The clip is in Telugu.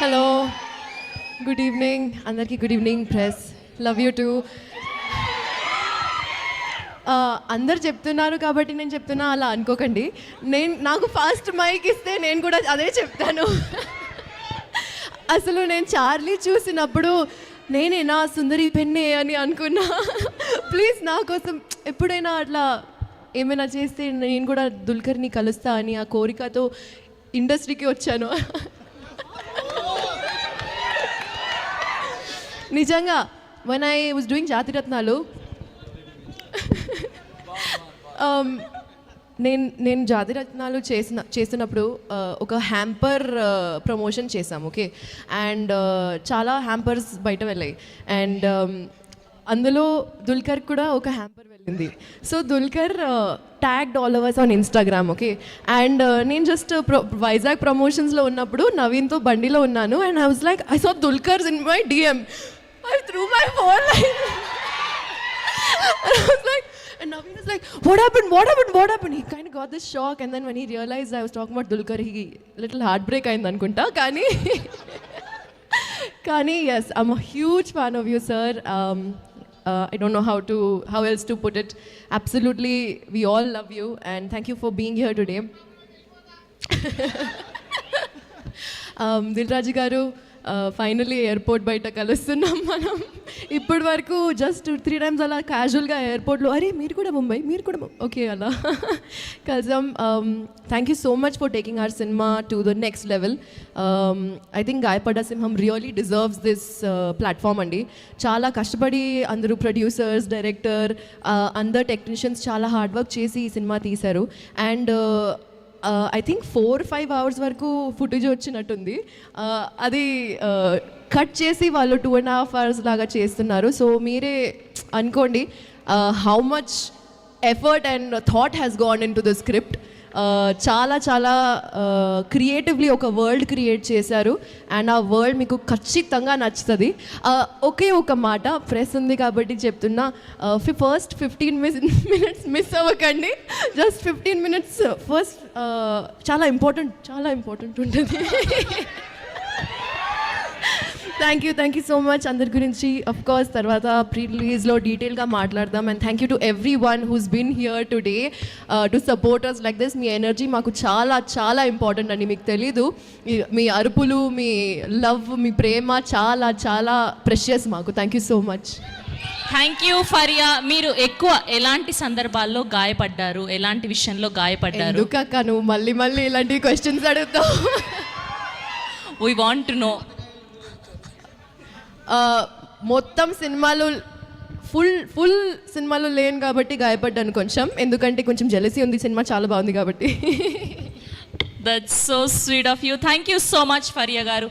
హలో, గుడ్ ఈవినింగ్ అందరికీ. Good evening press, love you two. అందరు చెప్తున్నారు కాబట్టి నేను చెప్తున్నా, అలా అనుకోకండి. నాకు ఫస్ట్ మైక్ ఇస్తే నేను కూడా అదే చెప్తాను. అసలు నేను చార్లీ చూసినప్పుడు నేనేనా సుందరి పెన్నే అని అనుకున్నా. ప్లీజ్ నా కోసం ఎప్పుడైనా అట్లా ఏమైనా చేస్తే నేను కూడా దుల్కర్ని కలుస్తా అని ఆ కోరికతో ఇండస్ట్రీకి వచ్చాను. నిజంగా when I was doing జాతిరత్నాలు, నేను జాతిరత్నాలు చేస్తున్నప్పుడు ఒక హ్యాంపర్ ప్రమోషన్ చేసాము. ఓకే, అండ్ చాలా హ్యాంపర్స్ బయట వెళ్ళాయి, అండ్ అందులో దుల్కర్ కూడా ఒక హ్యాంపర్ వెళ్ళింది. So Dulquer tagged all ours on Instagram. Okay, and నేను జస్ట్ వైజాగ్ ప్రమోషన్స్లో ఉన్నప్పుడు నవీన్తో బండిలో ఉన్నాను, and I was like, I saw Dulquer's in my DM. I threw my phone like, and I was like, and Naveen was like, what happened? He kind of got this shock, and then when he realized I was talking about Dulquer, he little heartbreak ayindi anukunta. Kani yes, I'm a huge fan of you, sir. I don't know how else to put it. Absolutely, we all love you, and thank you for being here today. Dil Raju గారు, ఫైనలీ ఎయిర్పోర్ట్ బయట కలుస్తున్నాం మనం. ఇప్పటి వరకు జస్ట్ 2-3 times అలా క్యాజువల్గా ఎయిర్పోర్ట్లో, అరే మీరు కూడా ముంబై, ఓకే అలా కలిసాం. Thank you so much for taking our cinema to the next level. I think గాయపడ్డ సింహం రియలీ డిజర్వ్స్ దిస్ ప్లాట్ఫామ్ అండి. చాలా కష్టపడి అందరూ ప్రొడ్యూసర్స్, డైరెక్టర్, అందరు టెక్నీషియన్స్ చాలా హార్డ్ వర్క్ చేసి ఈ సినిమా తీశారు. అండ్ ఐ థింక్ 4-5 hours వరకు ఫుటేజ్ వచ్చినట్టుంది. అది కట్ చేసి వాళ్ళు 2.5 hours లాగా చేస్తున్నారు. సో మీరే అనుకోండి how much effort and thought has gone in to the script. చాలా చాలా క్రియేటివ్లీ ఒక వరల్డ్ క్రియేట్ చేశారు, అండ్ ఆ వరల్డ్ మీకు ఖచ్చితంగా నచ్చుతుంది. ఒకే ఒక మాట, ప్రెస్ ఉంది కాబట్టి చెప్తున్నా, ఫస్ట్ 15 minutes మిస్ అవ్వకండి. జస్ట్ 15 minutes ఫస్ట్ చాలా ఇంపార్టెంట్ ఉంటుంది. Thank you so much. అందరి గురించి అఫ్ కోర్స్ తర్వాత ప్రీ రిలీజ్లో డీటెయిల్గా మాట్లాడదాం. And thank you to everyone who's been here today to support us like this. మీ ఎనర్జీ మాకు చాలా చాలా ఇంపార్టెంట్ అండి. మీకు తెలీదు, మీ అరుపులు, మీ లవ్, మీ ప్రేమ చాలా చాలా ప్రెషియస్ మాకు. Thank you so much. Thank you Faria. మీరు ఎక్కువ ఎలాంటి సందర్భాల్లో గాయపడ్డారు, ఎలాంటి విషయంలో గాయపడ్డారు? ఎందుకక్క నువ్వు మళ్ళీ ఇలాంటి క్వశ్చన్స్ అడుగుతావు? We want to know. మొత్తం సినిమాలు ఫుల్ సినిమాలు లేను కాబట్టి గాయపడ్డాను కొంచెం, ఎందుకంటే కొంచెం జెలసీ ఉంది, సినిమా చాలా బాగుంది కాబట్టి. That's so sweet of you. Thank you so much Faria గారు.